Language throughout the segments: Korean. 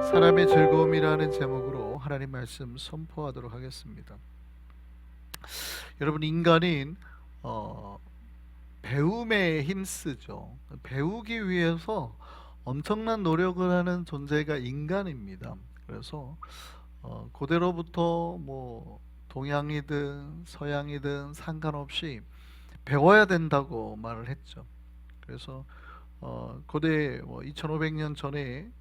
사람의 즐거움이라는 제목으로 하나님 말씀 선포하도록 하겠습니다. 여러분, 인간인 어, 배움에 힘쓰죠. 배우기 위해서 엄청난 노력을 하는 존재가 인간입니다. 그래서 고대로부터 뭐 동양이든 서양이든 상관없이 배워야 된다고 말을 했죠. 그래서 고대 2500년 전에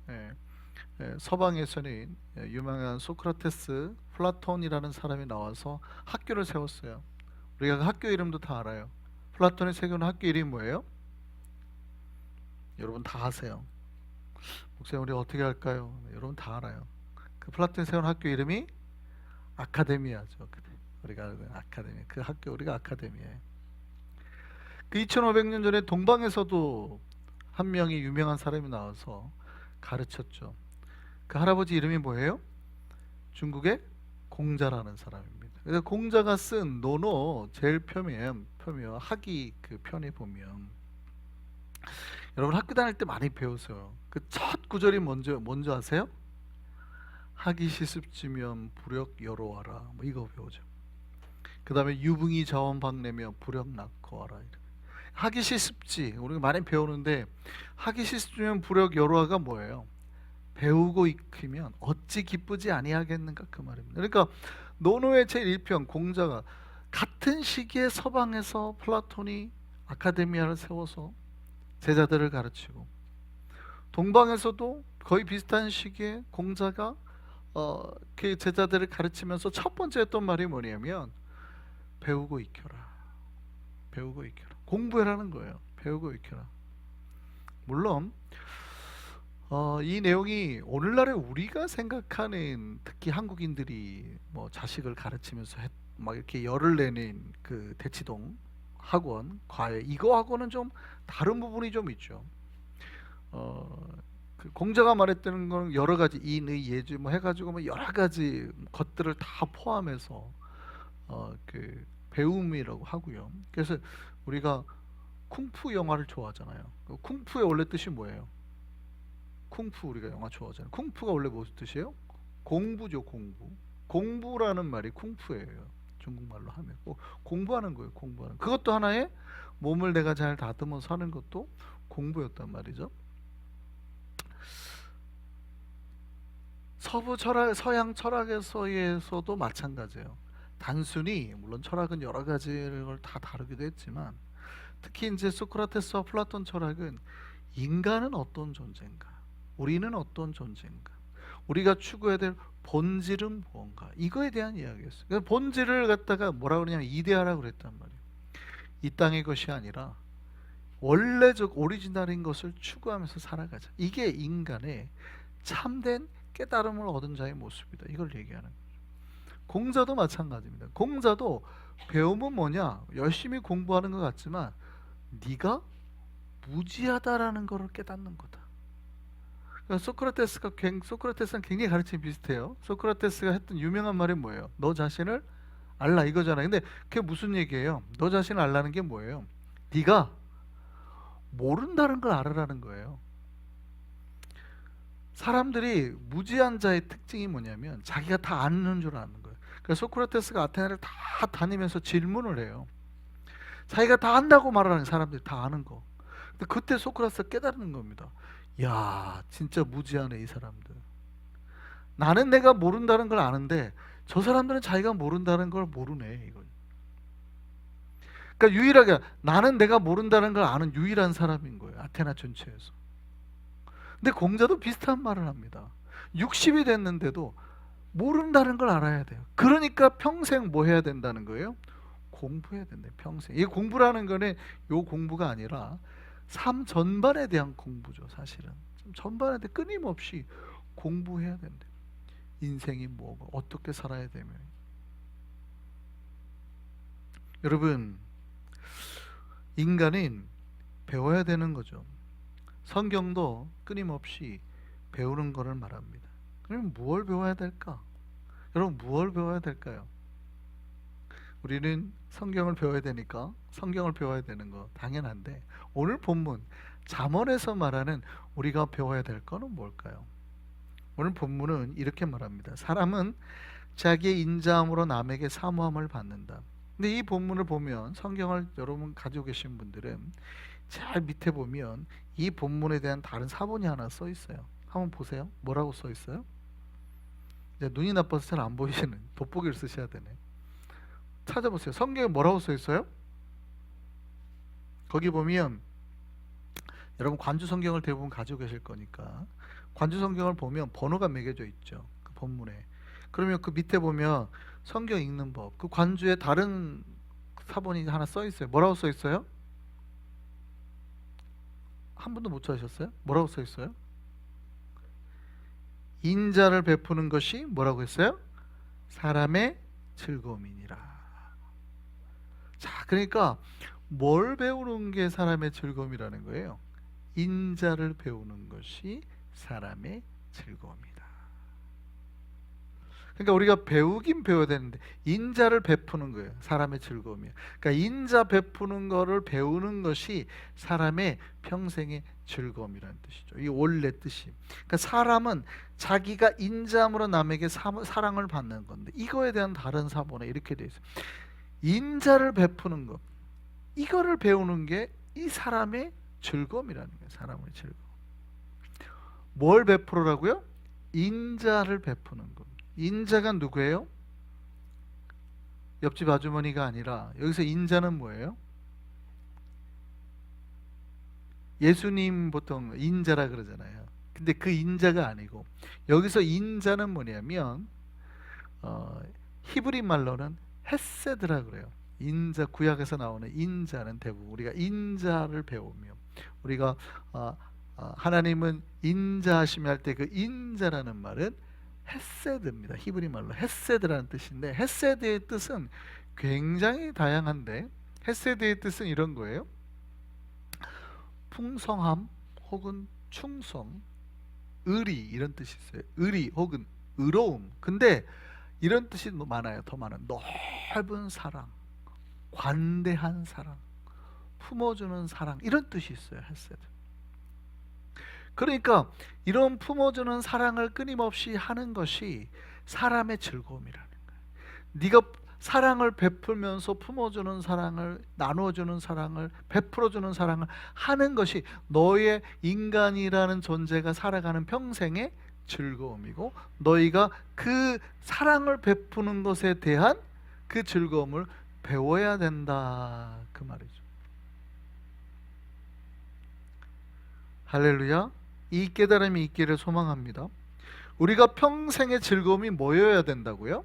서방에서는 유명한 소크라테스, 플라톤이라는 사람이 나와서 학교를 세웠어요. 우리가 그 학교 이름도 다 알아요. 플라톤이 세운 학교 이름이 뭐예요? 여러분 다 아세요. 목사님, 우리 어떻게 할까요? 여러분 다 알아요. 그 플라톤이 세운 학교 이름이 아카데미아죠. 우리가 아는 아카데미. 그 학교 우리가 아카데미아예요. 그 2500년 전에 동방에서도 한 명이 유명한 사람이 나와서 가르쳤죠. 그 할아버지 이름이 뭐예요? 중국의 공자라는 사람입니다. 그래서 공자가 쓴 논어 제일 표면 학이 그 편에 보면 여러분 학교 다닐 때 많이 배우세요. 그 첫 구절이 뭔지 아세요? 학이 시습지면 불역 여로하라, 뭐 이거 배우죠. 그 다음에 유붕이 자원 박내며 불역 낙거하라. 학이 시습지 우리가 많이 배우는데, 학이 시습지면 불역 여로하가 뭐예요? 배우고 익히면 어찌 기쁘지 아니하겠는가, 그 말입니다. 그러니까 논어의 제1편 공자가 같은 시기에 서방에서 플라톤이 아카데미아를 세워서 제자들을 가르치고, 동방에서도 거의 비슷한 시기에 공자가 그 제자들을 가르치면서 첫 번째 했던 말이 뭐냐면 배우고 익혀라, 배우고 익혀라, 공부해라는 거예요. 배우고 익혀라. 물론 이 내용이 오늘날에 우리가 생각하는, 특히 한국인들이 뭐 자식을 가르치면서 막 이렇게 열을 내는 그 대치동 학원, 과외, 이거하고는 좀 다른 부분이 좀 있죠. 그 공자가 말했다는 거는 여러 가지 인의 예주 뭐 해가지고 뭐 여러 가지 것들을 다 포함해서 그 배움이라고 하고요. 그래서 우리가 쿵푸 영화를 좋아하잖아요. 그 쿵푸의 원래 뜻이 뭐예요? 쿵푸, 우리가 영화 좋아하잖아요. 쿵푸가 원래 무슨 뜻이에요? 공부죠, 공부. 공부라는 말이 쿵푸예요. 중국말로 하면 공부하는 거예요. 공부하는. 그것도 하나의 몸을 내가 잘 다듬어 사는 것도 공부였단 말이죠. 서부 철학, 서양 철학에서도 마찬가지예요. 단순히 물론 철학은 여러 가지를 다 다루기도 했지만, 특히 이제 소크라테스와 플라톤 철학은 인간은 어떤 존재인가, 우리는 어떤 존재인가, 우리가 추구해야 될 본질은 무언가, 이거에 대한 이야기였어요. 그래서 본질을 갖다가 뭐라 그러냐면 이데아라고 그랬단 말이에요. 이 땅의 것이 아니라 원래적 오리지널인 것을 추구하면서 살아가자. 이게 인간의 참된 깨달음을 얻은 자의 모습이다. 이걸 얘기하는 거예요. 공자도 마찬가지입니다. 공자도 배움은 뭐냐? 열심히 공부하는 것 같지만 네가 무지하다라는 것을 깨닫는 거다. 그러니까 소크라테스는 굉장히 가르침이 비슷해요. 소크라테스가 했던 유명한 말이 뭐예요? 너 자신을 알라, 이거잖아요. 근데 그게 무슨 얘기예요? 너 자신을 알라는 게 뭐예요? 네가 모른다는 걸 알아라는 거예요. 사람들이 무지한 자의 특징이 뭐냐면 자기가 다 아는 줄 아는 거예요. 그래서 소크라테스가 아테네를 다 다니면서 질문을 해요. 자기가 다 안다고 말하는 사람들이 다 아는 거. 근데 그때 소크라테스가 깨닫는 겁니다. 야, 진짜 무지하네 이 사람들. 나는 내가 모른다는 걸 아는데 저 사람들은 자기가 모른다는 걸 모르네, 이걸. 그러니까 유일하게 나는 내가 모른다는 걸 아는 유일한 사람인 거예요, 아테네 전체에서. 근데 공자도 비슷한 말을 합니다. 60이 됐는데도 모른다는 걸 알아야 돼요. 그러니까 평생 뭐 해야 된다는 거예요? 공부해야 된대, 평생. 이 공부라는 거는 요 공부가 아니라 삶 전반에 대한 공부죠, 사실은. 전반에 대해 끊임없이 공부해야 된대. 인생이 뭐고 어떻게 살아야 되면. 여러분, 인간은 배워야 되는 거죠. 성경도 끊임없이 배우는 것을 말합니다. 그럼 무엇을 배워야 될까? 여러분, 무엇을 배워야 될까요? 우리는 성경을 배워야 되니까 성경을 배워야 되는 거 당연한데, 오늘 본문 잠언에서 말하는 우리가 배워야 될 거는 뭘까요? 오늘 본문은 이렇게 말합니다. 사람은 자기의 인자함으로 남에게 사모함을 받는다. 근데 이 본문을 보면, 성경을 여러분 가지고 계신 분들은 잘 밑에 보면 이 본문에 대한 다른 사본이 하나 써 있어요. 한번 보세요. 뭐라고 써 있어요? 이제 눈이 나빠서 잘 안 보이시는 돋보기를 쓰셔야 되네. 찾아보세요. 성경에 뭐라고 써 있어요? 거기 보면, 여러분 관주 성경을 대부분 가지고 계실 거니까 관주 성경을 보면 번호가 매겨져 있죠. 그 본문에. 그러면 그 밑에 보면 성경 읽는 법, 그 관주에 다른 사본이 하나 써 있어요. 뭐라고 써 있어요? 한 분도 못 찾으셨어요? 뭐라고 써 있어요? 인자를 베푸는 것이 뭐라고 했어요? 사람의 즐거움이니라. 자, 그러니까 뭘 배우는 게 사람의 즐거움이라는 거예요? 인자를 배우는 것이 사람의 즐거움이다. 그러니까 우리가 배우긴 배워야 되는데 인자를 베푸는 거예요. 사람의 즐거움이에요. 그러니까 인자 베푸는 거를 배우는 것이 사람의 평생의 즐거움이라는 뜻이죠. 이 원래 뜻이. 그러니까 사람은 자기가 인자함으로 남에게 사랑을 받는 건데, 이거에 대한 다른 사본에 이렇게 돼 있어요. 인자를 베푸는 것, 이거를 배우는 게 이 사람의 즐거움이라는 거예요. 사람의 즐거움. 뭘 베풀으라고요? 인자를 베푸는 것. 인자가 누구예요? 옆집 아주머니가 아니라, 여기서 인자는 뭐예요? 예수님 보통 인자라 그러잖아요. 근데 그 인자가 아니고, 여기서 인자는 뭐냐면 히브리 말로는 헤세드라 그래요. 인자, 구약에서 나오는 인자는 대부분 우리가 인자를 배우며, 우리가 하나님은 인자하심이 할 때 그 인자라는 말은 헤세드입니다. 히브리 말로 헤세드라는 뜻인데, 헤세드의 뜻은 굉장히 다양한데, 헤세드의 뜻은 이런 거예요. 풍성함 혹은 충성, 의리, 이런 뜻이 있어요. 의리 혹은 의로움. 근데 이런 뜻이 많아요. 더 많아요. 넓은 사랑, 관대한 사랑, 품어주는 사랑, 이런 뜻이 있어요. 헤세드. 그러니까 이런 품어주는 사랑을 끊임없이 하는 것이 사람의 즐거움이라는 거예요. 네가 사랑을 베풀면서 품어주는 사랑을, 나눠주는 사랑을, 베풀어주는 사랑을 하는 것이 너의 인간이라는 존재가 살아가는 평생의 즐거움이고, 너희가 그 사랑을 베푸는 것에 대한 그 즐거움을 배워야 된다, 그 말이죠. 할렐루야. 이 깨달음이 있기를 소망합니다. 우리가 평생의 즐거움이 뭐여야 된다고요?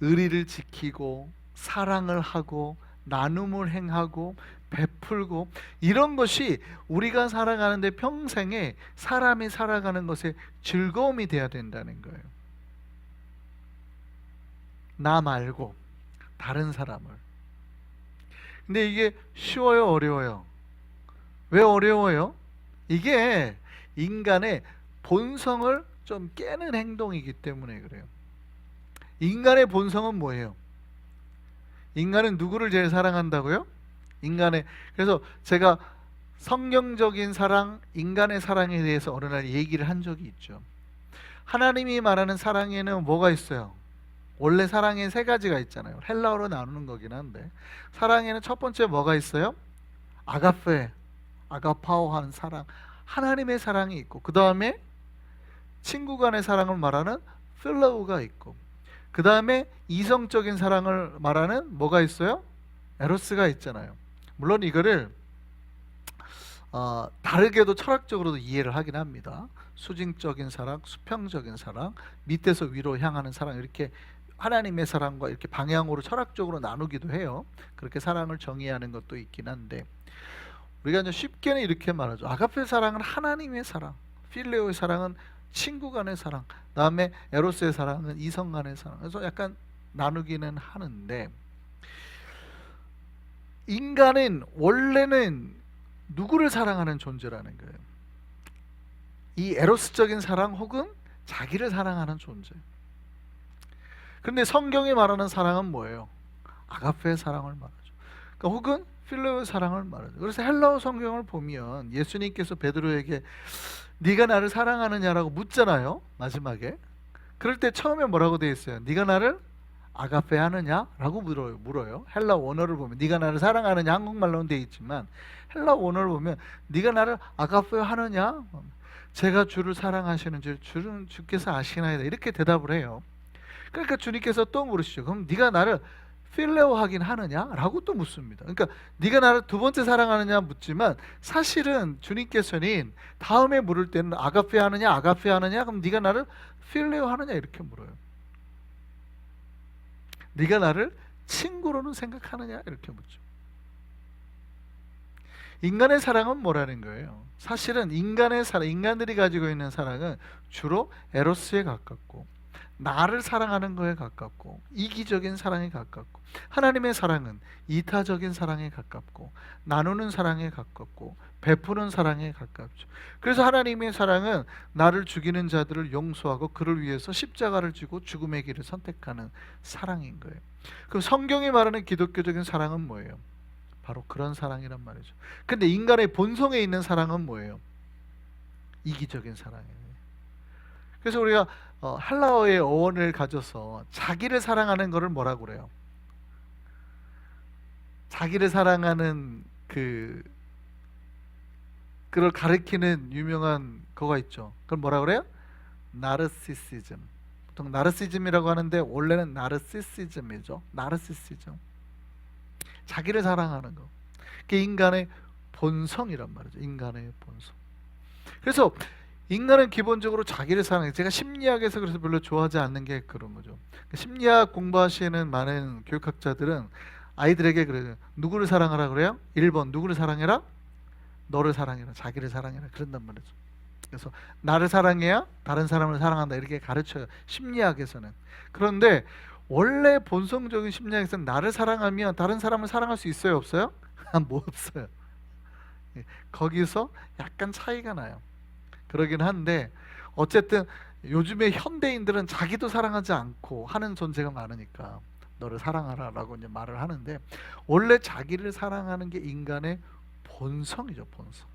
의리를 지키고 사랑을 하고 나눔을 행하고 베풀고, 이런 것이 우리가 살아가는데 평생에 사람이 살아가는 것에 즐거움이 돼야 된다는 거예요. 나 말고 다른 사람을. 근데 이게 쉬워요, 어려워요? 왜 어려워요? 이게 인간의 본성을 좀 깨는 행동이기 때문에 그래요. 인간의 본성은 뭐예요? 인간은 누구를 제일 사랑한다고요? 그래서 제가 성경적인 사랑, 인간의 사랑에 대해서 어느 날 얘기를 한 적이 있죠. 하나님이 말하는 사랑에는 뭐가 있어요? 원래 사랑에 세 가지가 있잖아요. 헬라어로 나누는 거긴 한데, 사랑에는 첫 번째 뭐가 있어요? 아가페, 아가파오 하는 사랑, 하나님의 사랑이 있고, 그 다음에 친구 간의 사랑을 말하는 필로우가 있고, 그 다음에 이성적인 사랑을 말하는 뭐가 있어요? 에로스가 있잖아요. 물론 이거를 다르게도 철학적으로도 이해를 하긴 합니다. 수직적인 사랑, 수평적인 사랑, 밑에서 위로 향하는 사랑, 이렇게 하나님의 사랑과 이렇게 방향으로 철학적으로 나누기도 해요. 그렇게 사랑을 정의하는 것도 있긴 한데, 우리가 이제 쉽게는 이렇게 말하죠. 아가페 사랑은 하나님의 사랑, 필레오의 사랑은 친구 간의 사랑, 다음에 에로스의 사랑은 이성 간의 사랑. 그래서 약간 나누기는 하는데, 인간은 원래는 누구를 사랑하는 존재라는 거예요. 이 에로스적인 사랑 혹은 자기를 사랑하는 존재. 그런데 성경이 말하는 사랑은 뭐예요? 아가페의 사랑을 말하죠. 그러니까 혹은 필레오의 사랑을 말하죠. 그래서 헬라어 성경을 보면 예수님께서 베드로에게 네가 나를 사랑하느냐라고 묻잖아요. 마지막에. 그럴 때 처음에 뭐라고 되어 있어요? 네가 나를 아가페 하느냐라고 물어요. 헬라 원어를 보면 네가 나를 사랑하느냐, 한국말로는 되어 있지만 헬라 원어를 보면 네가 나를 아가페 하느냐, 제가 주를 사랑하시는 줄 주는 주께서 아시나이다, 이렇게 대답을 해요. 그러니까 주님께서 또 물으시죠. 그럼 네가 나를 필레오 하긴 하느냐라고 또 묻습니다. 그러니까 네가 나를 두 번째 사랑하느냐 묻지만 사실은 주님께서는 다음에 물을 때는 아가페 하느냐, 아가페 하느냐, 그럼 네가 나를 필레오 하느냐 이렇게 물어요. 네가 나를 친구로는 생각하느냐 이렇게 묻죠. 인간의 사랑은 뭐라는 거예요? 사실은 인간의 사랑, 인간들이 가지고 있는 사랑은 주로 에로스에 가깝고 나를 사랑하는 거에 가깝고 이기적인 사랑에 가깝고, 하나님의 사랑은 이타적인 사랑에 가깝고 나누는 사랑에 가깝고 베푸는 사랑에 가깝죠. 그래서 하나님의 사랑은 나를 죽이는 자들을 용서하고 그를 위해서 십자가를 지고 죽음의 길을 선택하는 사랑인 거예요. 그럼 성경이 말하는 기독교적인 사랑은 뭐예요? 바로 그런 사랑이란 말이죠. 근데 인간의 본성에 있는 사랑은 뭐예요? 이기적인 사랑이에요. 그래서 우리가 헬라어의 어원을 가져서 자기를 사랑하는 것을 뭐라고 그래요? 자기를 사랑하는 그걸 가리키는 유명한 거가 있죠. 그걸 뭐라 그래요? 나르시시즘. 보통 나르시즘이라고 하는데 원래는 나르시시즘이죠. 나르시시즘. 자기를 사랑하는 거. 그게 인간의 본성이란 말이죠. 인간의 본성. 그래서 인간은 기본적으로 자기를 사랑해요. 제가 심리학에서 그래서 별로 좋아하지 않는 게 그런 거죠. 심리학 공부하시는 많은 교육학자들은 아이들에게 그래요. 누구를 사랑하라 그래요? 1번 누구를 사랑해라? 너를 사랑해라. 자기를 사랑해라. 그런단 말이죠. 그래서 나를 사랑해야 다른 사람을 사랑한다, 이렇게 가르쳐요. 심리학에서는. 그런데 원래 본성적인 심리학에서는 나를 사랑하면 다른 사람을 사랑할 수 있어요, 없어요? 뭐 없어요. 거기서 약간 차이가 나요. 그러긴 한데 어쨌든 요즘에 현대인들은 자기도 사랑하지 않고 하는 존재가 많으니까 너를 사랑하라 라고 이제 말을 하는데, 원래 자기를 사랑하는 게 인간의 본성이죠, 본성.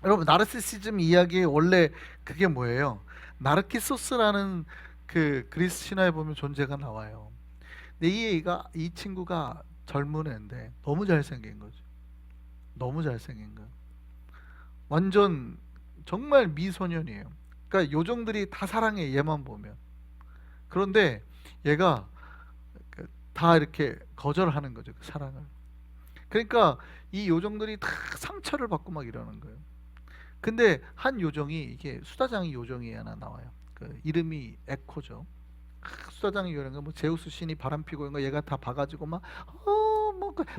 여러분, 나르시시즘 이야기 원래 그게 뭐예요? 나르키소스라는 그 그리스 신화에 보면 존재가 나와요. 근데 이 친구가 젊은 애인데 너무 잘생긴 거죠. 너무 잘생긴 거예요. 완전 정말 미소년이에요. 그러니까 요정들이 다 사랑해, 얘만 보면. 그런데 얘가 다 이렇게 거절하는 거죠, 그 사랑을. 그러니까 이 요정들이 다 상처를 받고 막 이러는 거예요. 근데 한 요정이, 이게 수다장이 요정이 하나 나와요. 그 이름이 에코죠. 수다장이 이런 거, 뭐 제우스 신이 바람 피고 이런 거 얘가 다 봐가지고 뭐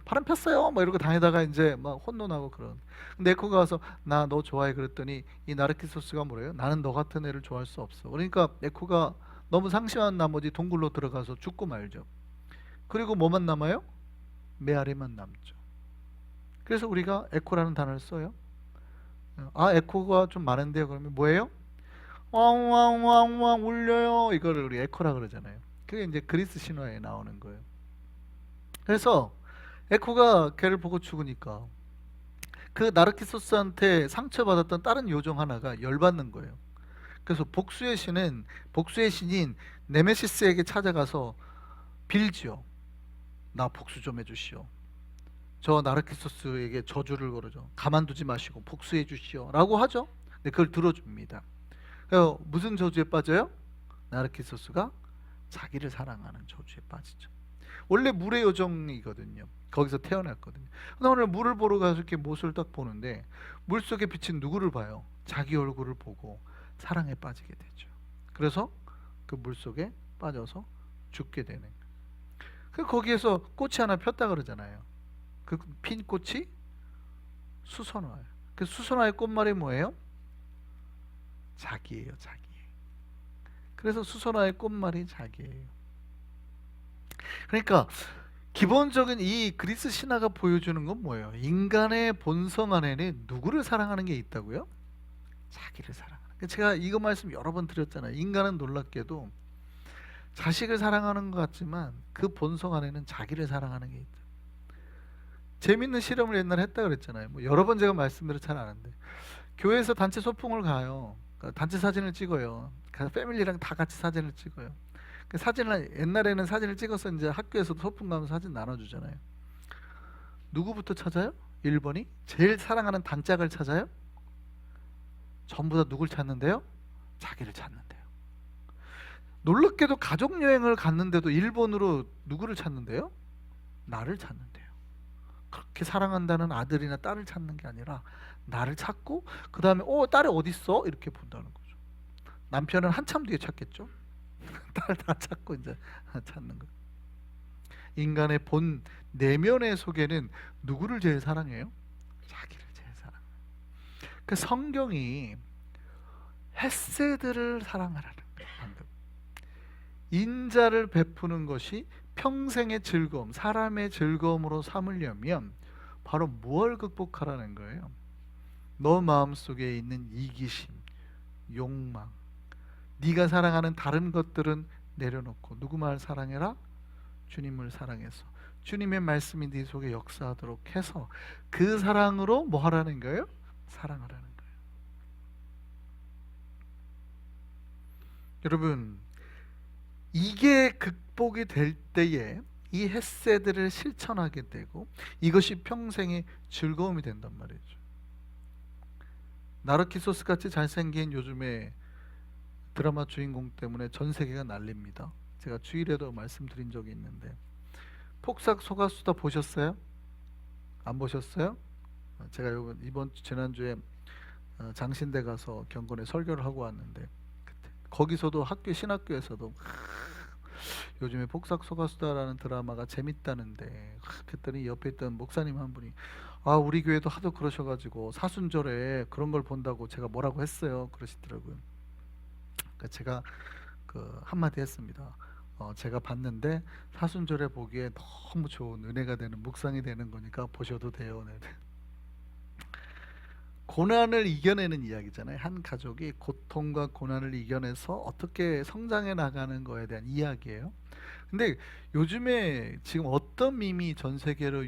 바람 폈어요 뭐 이러고 다니다가 이제 막 혼돈하고 그런. 근데 에코가 와서 나 너 좋아해 그랬더니 이 나르키소스가 뭐래요? 나는 너 같은 애를 좋아할 수 없어. 그러니까 에코가 너무 상심한 나머지 동굴로 들어가서 죽고 말죠. 그리고 뭐만 남아요? 메아리만 남죠. 그래서 우리가 에코라는 단어를 써요. 아, 에코가 좀 많은데요. 그러면 뭐예요? 왕왕왕왕 울려요. 이거를 우리 에코라 그러잖아요. 그게 이제 그리스 신화에 나오는 거예요. 그래서 에코가 걔를 보고 죽으니까 그 나르키소스한테 상처받았던 다른 요정 하나가 열받는 거예요. 그래서 복수의 신인 네메시스에게 찾아가서 빌지요. 나 복수 좀 해주시오. 저 나르키소스에게 저주를 걸어줘. 가만두지 마시고 복수해 주시오 라고 하죠. 근데 그걸 들어줍니다. 무슨 저주에 빠져요? 나르키소스가 자기를 사랑하는 저주에 빠지죠. 원래 물의 요정이거든요. 거기서 태어났거든요. 근데 오늘 물을 보러 가서 이렇게 못을 딱 보는데 물속에 비친 누구를 봐요? 자기 얼굴을 보고 사랑에 빠지게 되죠. 그래서 그 물속에 빠져서 죽게 되는 거예요. 거기에서 꽃이 하나 폈다 그러잖아요. 그 핀 꽃이 수선화예요. 그 수선화의 꽃말이 뭐예요? 자기예요, 자기. 그래서 수선화의 꽃말이 자기예요. 그러니까 기본적인 이 그리스 신화가 보여주는 건 뭐예요? 인간의 본성 안에는 누구를 사랑하는 게 있다고요? 자기를 사랑하는. 제가 이거 말씀 여러 번 드렸잖아요. 인간은 놀랍게도 자식을 사랑하는 것 같지만 그 본성 안에는 자기를 사랑하는 게 있다. 재밌는 실험을 옛날에 했다 그랬잖아요. 뭐 여러 번 제가 말씀드려 잘 아는데, 교회에서 단체 소풍을 가요. 그러니까 단체 사진을 찍어요. 가서 패밀리랑 다 같이 사진을 찍어요. 그 사진을, 옛날에는 사진을 찍어서 이제 학교에서도 소풍 가면 사진 나눠주잖아요. 누구부터 찾아요? 1번이 제일 사랑하는 단짝을 찾아요? 전부 다 누굴 찾는데요? 자기를 찾는데요. 놀랍게도 가족여행을 갔는데도 1번으로 누구를 찾는데요? 나를 찾는데요. 그렇게 사랑한다는 아들이나 딸을 찾는 게 아니라 나를 찾고, 그 다음에 딸이 어딨어? 이렇게 본다는 거죠. 남편은 한참 뒤에 찾겠죠. 딸 다 찾고 이제 찾는 거예요. 인간의 본 내면의 속에는 누구를 제일 사랑해요? 자기를 제일 사랑해요. 그 성경이 헤세드를 사랑하라는 거예요. 방금 인자를 베푸는 것이 평생의 즐거움, 사람의 즐거움으로 삼으려면 바로 무엇을 극복하라는 거예요? 너 마음속에 있는 이기심, 욕망, 네가 사랑하는 다른 것들은 내려놓고 누구만 사랑해라? 주님을 사랑해서 주님의 말씀이 네 속에 역사하도록 해서 그 사랑으로 뭐 하라는 거예요? 사랑하라는 거예요. 여러분, 이게 극복이 될 때에 이 헤세드를 실천하게 되고 이것이 평생의 즐거움이 된단 말이죠. 나르키소스 같이 잘생긴 요즘에 드라마 주인공 때문에 전 세계가 난립니다. 제가 주일에도 말씀드린 적이 있는데, 폭삭 속았수다 보셨어요? 안 보셨어요? 제가 이번 지난주에 장신대 가서 경건에 설교를 하고 왔는데, 거기서도 신학교에서도 요즘에 폭삭 속았수다라는 드라마가 재밌다는데, 그랬더니 옆에 있던 목사님 한 분이 우리 교회도 하도 그러셔가지고 사순절에 그런 걸 본다고 제가 뭐라고 했어요, 그러시더라고요. 그러니까 제가 한마디 했습니다. 제가 봤는데 사순절에 보기에 너무 좋은 은혜가 되는 묵상이 되는 거니까 보셔도 돼요. 네. 고난을 이겨내는 이야기잖아요. 한 가족이 고통과 고난을 이겨내서 어떻게 성장해 나가는 거에 대한 이야기예요. 근데 요즘에 지금 어떤 밈이 전 세계로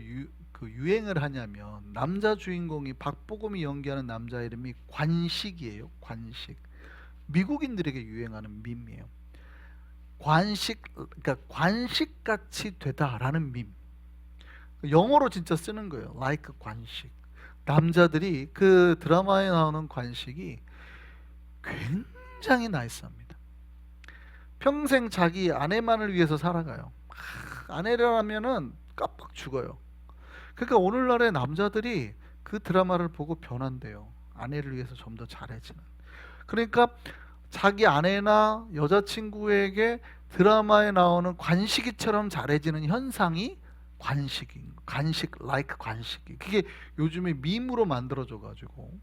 유행을 하냐면, 남자 주인공이 박보검이 연기하는 남자 이름이 관식이에요. 관식. 미국인들에게 유행하는 밈이에요. 그러니까 관식같이 되다라는 밈. 영어로 진짜 쓰는 거예요. like 관식. 남자들이 그 드라마에 나오는 관식이 굉장히 나이스합니다. 평생 자기 아내만을 위해서 살아가요. 아내라면은 깜빡 죽어요. 그러니까 오늘날의 남자들이 그 드라마를 보고 변한대요. 아내를 위해서 좀 더 잘해지는. 그러니까 자기 아내나 여자친구에게 드라마에 나오는 관식이처럼 잘해지는 현상이 관식 like 관식이, 그게 요즘에 밈으로 만들어져 가지고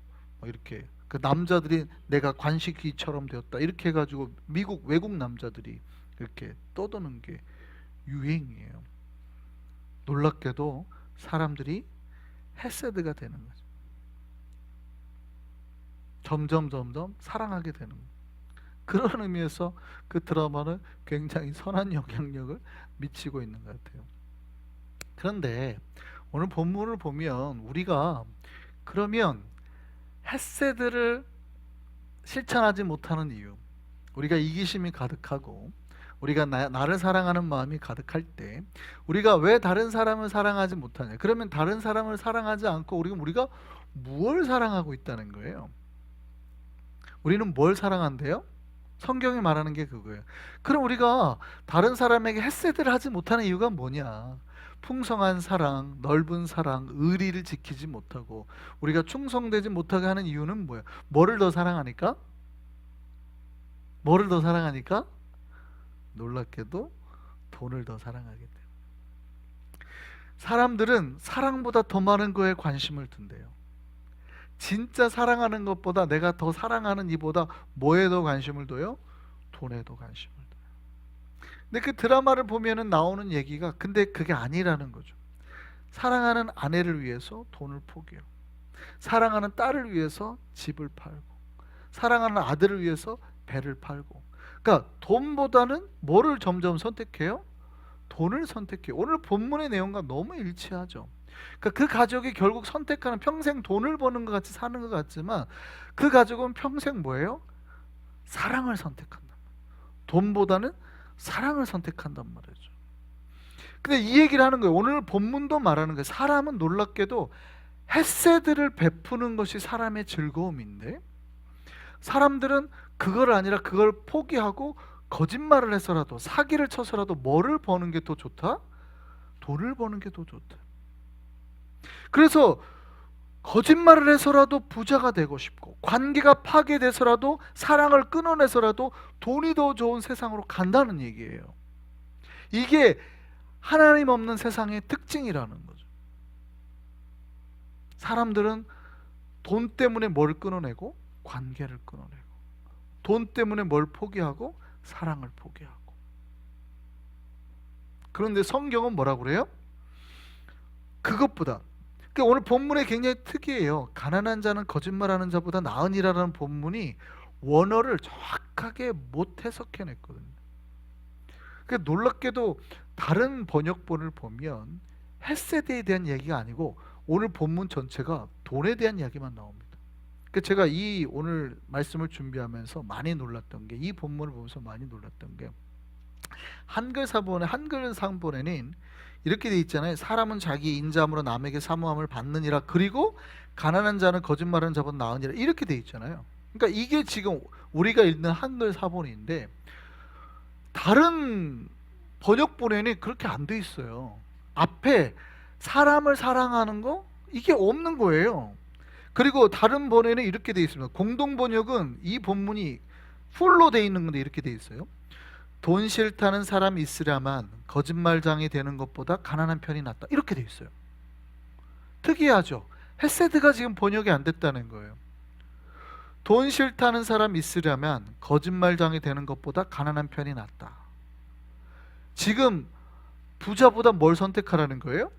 이렇게 그 남자들이 내가 관식이처럼 되었다 이렇게 해가지고 외국 남자들이 이렇게 떠도는 게 유행이에요. 놀랍게도 사람들이 헤세드가 되는 거죠. 점점 사랑하게 되는 거예요. 그런 의미에서 그 드라마는 굉장히 선한 영향력을 미치고 있는 것 같아요. 그런데 오늘 본문을 보면 우리가 그러면 헤세드를 실천하지 못하는 이유, 우리가 이기심이 가득하고 우리가 나를 사랑하는 마음이 가득할 때 우리가 왜 다른 사람을 사랑하지 못하냐? 그러면 다른 사람을 사랑하지 않고 우리가 무엇을 사랑하고 있다는 거예요? 우리는 뭘 사랑한대요? 성경이 말하는 게 그거예요. 그럼 우리가 다른 사람에게 헤세드를 하지 못하는 이유가 뭐냐? 풍성한 사랑, 넓은 사랑, 의리를 지키지 못하고 우리가 충성되지 못하게 하는 이유는 뭐야? 뭐를 더 사랑하니까? 뭐를 더 사랑하니까? 놀랍게도 돈을 더 사랑하게 돼요. 사람들은 사랑보다 더 많은 거에 관심을 둔대요. 진짜 사랑하는 것보다 내가 더 사랑하는 이보다 뭐에 더 관심을 둬요? 돈에 더 관심을 둬요. 근데 그 드라마를 보면은 나오는 얘기가 근데 그게 아니라는 거죠. 사랑하는 아내를 위해서 돈을 포기해요. 사랑하는 딸을 위해서 집을 팔고, 사랑하는 아들을 위해서 배를 팔고. 그러니까 돈보다는 뭐를 점점 선택해요? 돈을 선택해요. 오늘 본문의 내용과 너무 일치하죠. 그러니까 그 가족이 결국 선택하는, 평생 돈을 버는 것 같이 사는 것 같지만 그 가족은 평생 뭐예요? 사랑을 선택한다. 돈보다는 사랑을 선택한단 말이죠. 근데 이 얘기를 하는 거예요. 오늘 본문도 말하는 거예요. 사람은 놀랍게도 헤세드를 베푸는 것이 사람의 즐거움인데 사람들은 그걸 아니라 그걸 포기하고 거짓말을 해서라도, 사기를 쳐서라도 뭐를 버는 게 더 좋다? 돈을 버는 게 더 좋다. 그래서 거짓말을 해서라도 부자가 되고 싶고, 관계가 파괴돼서라도, 사랑을 끊어내서라도 돈이 더 좋은 세상으로 간다는 얘기예요. 이게 하나님 없는 세상의 특징이라는 거죠. 사람들은 돈 때문에 뭘 끊어내고, 관계를 끊어내고, 돈 때문에 뭘 포기하고, 사랑을 포기하고. 그런데 성경은 뭐라고 그래요? 그것보다, 그러니까 오늘 본문에 굉장히 특이해요. 가난한 자는 거짓말하는 자보다 나으니라라는 본문이 원어를 정확하게 못 해석해냈거든요. 그러니까 놀랍게도 다른 번역본을 보면 헷세대에 대한 얘기가 아니고 오늘 본문 전체가 돈에 대한 이야기만 나옵니다. 그러니까 제가 이 오늘 말씀을 준비하면서 많이 놀랐던 게, 이 본문을 보면서 많이 놀랐던 게, 한글 상본에는 이렇게 돼 있잖아요. 사람은 자기 인자함으로 남에게 사모함을 받느니라. 그리고 가난한 자는 거짓말하는 자보다 나으니라. 이렇게 돼 있잖아요. 그러니까 이게 지금 우리가 읽는 한글 사본인데 다른 번역본에는 그렇게 안 돼 있어요. 앞에 사람을 사랑하는 거 이게 없는 거예요. 그리고 다른 번에는 이렇게 돼 있습니다. 공동 번역은 이 본문이 풀로 돼 있는 건데 이렇게 돼 있어요. 돈 싫다는 사람이 있으랴만 거짓말장이 되는 것보다 가난한 편이 낫다. 이렇게 돼 있어요. 특이하죠. 헷세드가 지금 번역이 안 됐다는 거예요. 돈 싫다는 사람이 있으려면 거짓말장이 되는 것보다 가난한 편이 낫다. 지금 부자보다 뭘 선택하라는 거예요?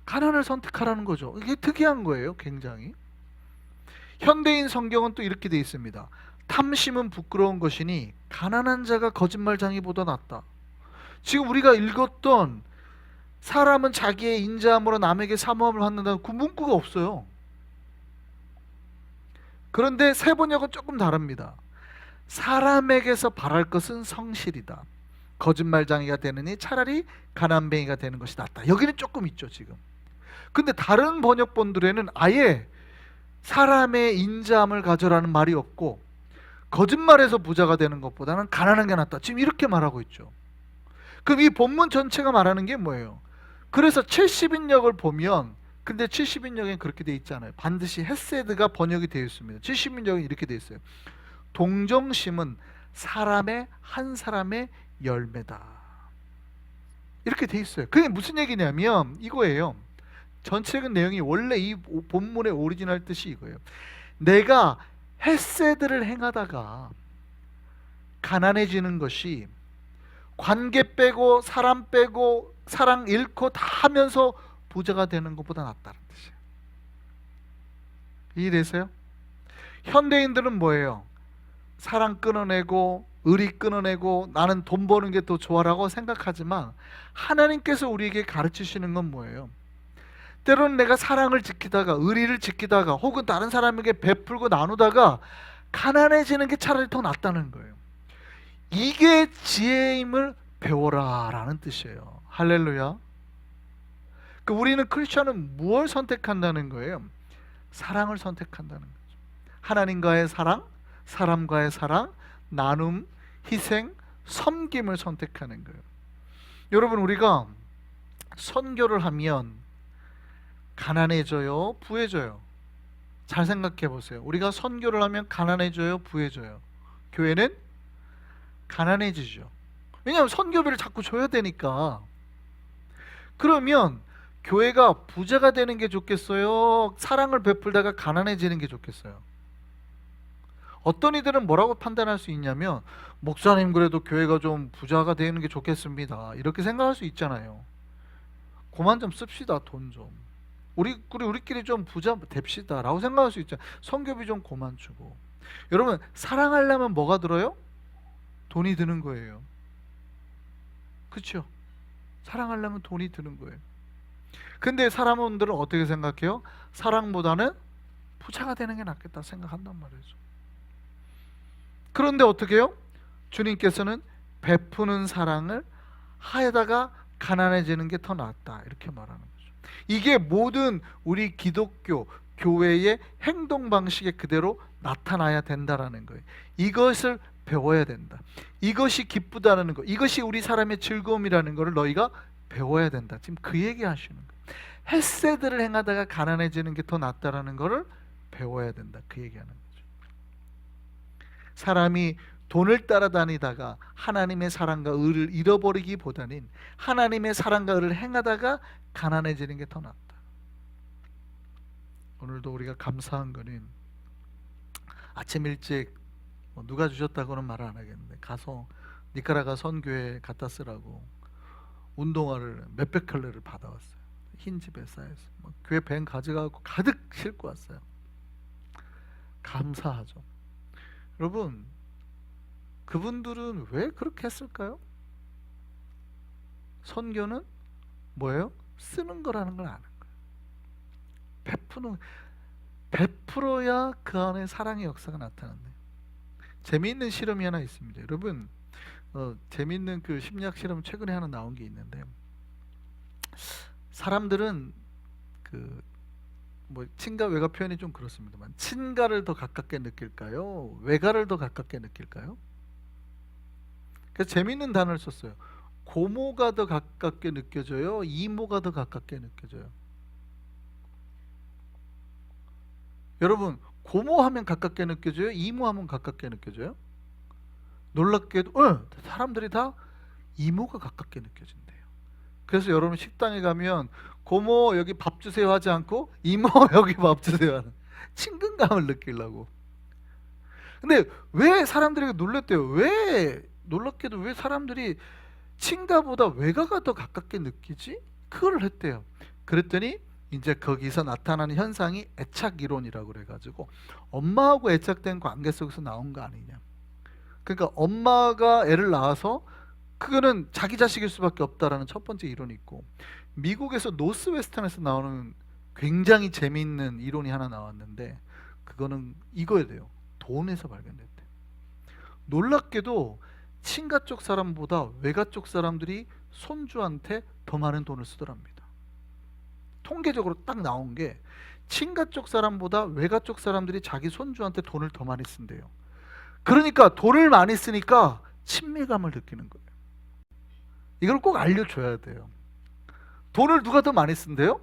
가난을 선택하라는 거죠. 이게 특이한 거예요. 굉장히. 현대인 성경은 또 이렇게 돼 있습니다. 탐심은 부끄러운 것이니 가난한 자가 거짓말장이보다 낫다. 지금 우리가 읽었던 사람은 자기의 인자함으로 남에게 사모함을 받는다는 그 문구가 없어요. 그런데 새 번역은 조금 다릅니다. 사람에게서 바랄 것은 성실이다. 거짓말장이가 되느니 차라리 가난뱅이가 되는 것이 낫다. 여기는 조금 있죠 지금. 근데 다른 번역본들에는 아예 사람의 인자함을 가져라는 말이 없고 거짓말해서 부자가 되는 것보다는 가난한 게 낫다. 지금 이렇게 말하고 있죠. 그럼 이 본문 전체가 말하는 게 뭐예요? 그래서 70인역을 보면, 근데 70인역엔 그렇게 돼 있지 않아요. 반드시 헷세드가 번역이 되어 있습니다. 70인역은 이렇게 돼 있어요. 동정심은 한 사람의 열매다. 이렇게 돼 있어요. 그게 무슨 얘기냐면 이거예요. 전체적인 내용이 원래 이 본문의 오리지널 뜻이 이거예요. 내가 헷세드를 행하다가 가난해지는 것이 관계 빼고 사람 빼고 사랑 잃고 다 하면서 부자가 되는 것보다 낫다는 뜻이에요. 이해되세요? 현대인들은 뭐예요? 사랑 끊어내고 의리 끊어내고 나는 돈 버는 게 더 좋아라고 생각하지만 하나님께서 우리에게 가르치시는 건 뭐예요? 때로는 내가 사랑을 지키다가 의리를 지키다가 혹은 다른 사람에게 베풀고 나누다가 가난해지는 게 차라리 더 낫다는 거예요. 이게 지혜임을 배워라 라는 뜻이에요. 할렐루야. 우리는 크리스천은 무엇을 선택한다는 거예요? 사랑을 선택한다는 거죠. 하나님과의 사랑, 사람과의 사랑, 나눔, 희생, 섬김을 선택하는 거예요. 여러분, 우리가 선교를 하면 가난해져요, 부해져요? 잘 생각해 보세요. 우리가 선교를 하면 가난해져요, 부해져요? 교회는 가난해지죠. 왜냐하면 선교비를 자꾸 줘야 되니까. 그러면 교회가 부자가 되는 게 좋겠어요? 사랑을 베풀다가 가난해지는 게 좋겠어요? 어떤 이들은 뭐라고 판단할 수 있냐면, 목사님 그래도 교회가 좀 부자가 되는 게 좋겠습니다, 이렇게 생각할 수 있잖아요. 그만 좀 씁시다, 돈 좀. 우리끼리 좀 부자 됩시다 라고 생각할 수 있잖아요. 선교비 좀 그만 주고. 여러분, 사랑하려면 뭐가 들어요? 돈이 드는 거예요. 그렇죠? 사랑하려면 돈이 드는 거예요. 근데 사람들은 어떻게 생각해요? 사랑보다는 부자가 되는 게 낫겠다 생각한단 말이죠. 그런데 어떻게 해요? 주님께서는 베푸는 사랑을 하에다가 가난해지는 게 더 낫다 이렇게 말하는 거죠. 이게 모든 우리 기독교 교회의 행동 방식에 그대로 나타나야 된다라는 거예요. 이것을 배워야 된다. 이것이 기쁘다는 거, 이것이 우리 사람의 즐거움이라는 것을 너희가 배워야 된다. 지금 그 얘기 하시는 거예요. 헷세드를 행하다가 가난해지는 게 더 낫다라는 것을 배워야 된다. 그 얘기하는 거죠. 사람이 돈을 따라다니다가 하나님의 사랑과 의를 잃어버리기보다는 하나님의 사랑과 의를 행하다가 가난해지는 게 더 낫다. 오늘도 우리가 감사한 거는 아침 일찍 누가 주셨다고는 말 안 하겠는데 가서 니카라가 선교회 갖다 쓰라고 운동화를 몇백 켤레를 받아왔어요. 흰 집에 쌓여서 교회 밴 가져가고 가득 싣고 왔어요. 감사하죠. 여러분, 그분들은 왜 그렇게 했을까요? 선교는 뭐예요? 쓰는 거라는 걸 아는 거예요. 베풀어야 그 안에 사랑의 역사가 나타난대요. 재미있는 실험이 하나 있습니다. 여러분, 재미있는 그 심리학 실험 최근에 하나 나온 게 있는데, 사람들은 친가 외가 표현이 좀 그렇습니다만 친가를 더 가깝게 느낄까요? 외가를 더 가깝게 느낄까요? 그래서 재미있는 단어를 썼어요. 고모가 더 가깝게 느껴져요? 이모가 더 가깝게 느껴져요? 여러분, 고모하면 가깝게 느껴져요? 이모하면 가깝게 느껴져요? 놀랍게도 사람들이 다 이모가 가깝게 느껴진대요. 그래서 여러분 식당에 가면 고모 여기 밥 주세요 하지 않고 이모 여기 밥 주세요 하는 친근감을 느끼려고. 근데 왜 사람들이 놀랬대요? 놀랍게도 왜 사람들이 친가보다 외가가 더 가깝게 느끼지? 그걸 했대요. 그랬더니 이제 거기서 나타나는 현상이 애착 이론이라고 그래가지고 엄마하고 애착된 관계 속에서 나온 거 아니냐. 그러니까 엄마가 애를 낳아서 그거는 자기 자식일 수밖에 없다라는 첫 번째 이론이 있고, 미국에서 노스웨스턴에서 나오는 굉장히 재미있는 이론이 하나 나왔는데 그거는 이거에 대해요. 돈에서 발견됐대. 놀랍게도 친가 쪽 사람보다 외가 쪽 사람들이 손주한테 더 많은 돈을 쓰더랍니다. 통계적으로 딱 나온 게 친가 쪽 사람보다 외가 쪽 사람들이 자기 손주한테 돈을 더 많이 쓴대요. 그러니까 돈을 많이 쓰니까 친밀감을 느끼는 거예요. 이걸 꼭 알려줘야 돼요. 돈을 누가 더 많이 쓴대요?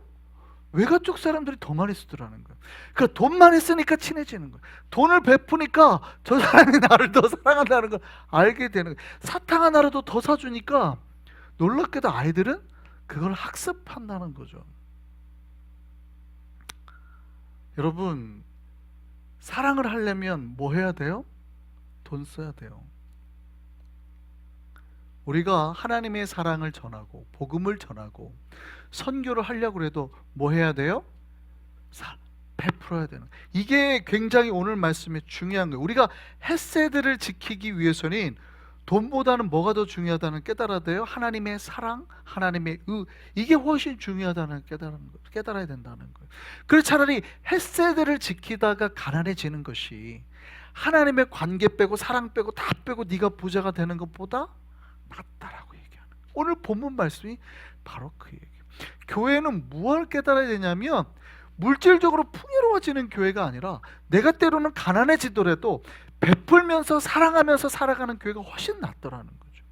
외가 쪽 사람들이 더 많이 쓰더라는 거예요. 그러니까 돈 많이 쓰니까 친해지는 거예요. 돈을 베푸니까 저 사람이 나를 더 사랑한다는 걸 알게 되는 거예요. 사탕 하나라도 더 사주니까 놀랍게도 아이들은 그걸 학습한다는 거죠. 여러분, 사랑을 하려면 뭐 해야 돼요? 돈 써야 돼요. 우리가 하나님의 사랑을 전하고 복음을 전하고 선교를 하려고 해도 뭐 해야 돼요? 베풀어야 되는. 이게 굉장히 오늘 말씀에 중요한 거예요. 우리가 헤세드를 지키기 위해서는 돈보다는 뭐가 더 중요하다는 깨달아야 돼요? 하나님의 사랑, 하나님의 이게 훨씬 중요하다는 깨달아야 된다는 거예요. 그래서 차라리 헤세드를 지키다가 가난해지는 것이 하나님의 관계 빼고 사랑 빼고 다 빼고 네가 부자가 되는 것보다 낫다라고 얘기하는 거예요. 오늘 본문 말씀이 바로 그 얘기예요. 교회는 무엇을 깨달아야 되냐면 물질적으로 풍요로워지는 교회가 아니라 내가 때로는 가난해지더라도 베풀면서 사랑하면서 살아가는 교회가 훨씬 낫더라는 거죠.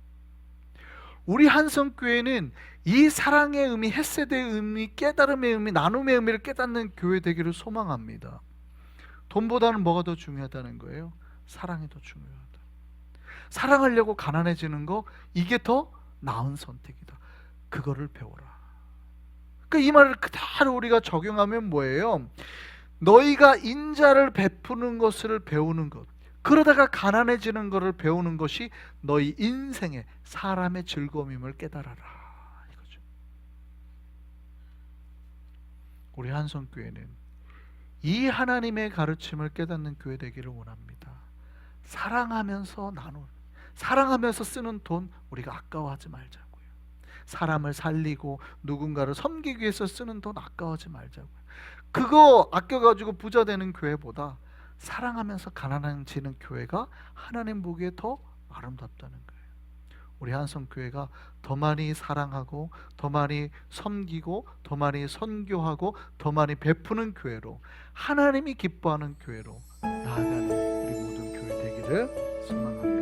우리 한성교회는 이 사랑의 의미, 헤세드의 의미, 깨달음의 의미, 나눔의 의미를 깨닫는 교회 되기를 소망합니다. 돈보다는 뭐가 더 중요하다는 거예요? 사랑이 더 중요하다. 사랑하려고 가난해지는 거, 이게 더 나은 선택이다. 그거를 배워라. 그러니까 이 말을 그대로 우리가 적용하면 뭐예요? 너희가 인자를 베푸는 것을 배우는 것, 그러다가 가난해지는 것을 배우는 것이 너희 인생의 사람의 즐거움임을 깨달아라, 이거죠. 우리 한성교회는 이 하나님의 가르침을 깨닫는 교회 되기를 원합니다. 사랑하면서 사랑하면서 쓰는 돈 우리가 아까워하지 말자고요. 사람을 살리고 누군가를 섬기기 위해서 쓰는 돈 아까워하지 말자고요. 그거 아껴가지고 부자 되는 교회보다 사랑하면서 가난해지는 교회가 하나님 보기에 더 아름답다는 거예요. 우리 한성교회가 더 많이 사랑하고 더 많이 섬기고 더 많이 선교하고 더 많이 베푸는 교회로, 하나님이 기뻐하는 교회로 나아가는 우리 모든 교회 되기를 소망합니다.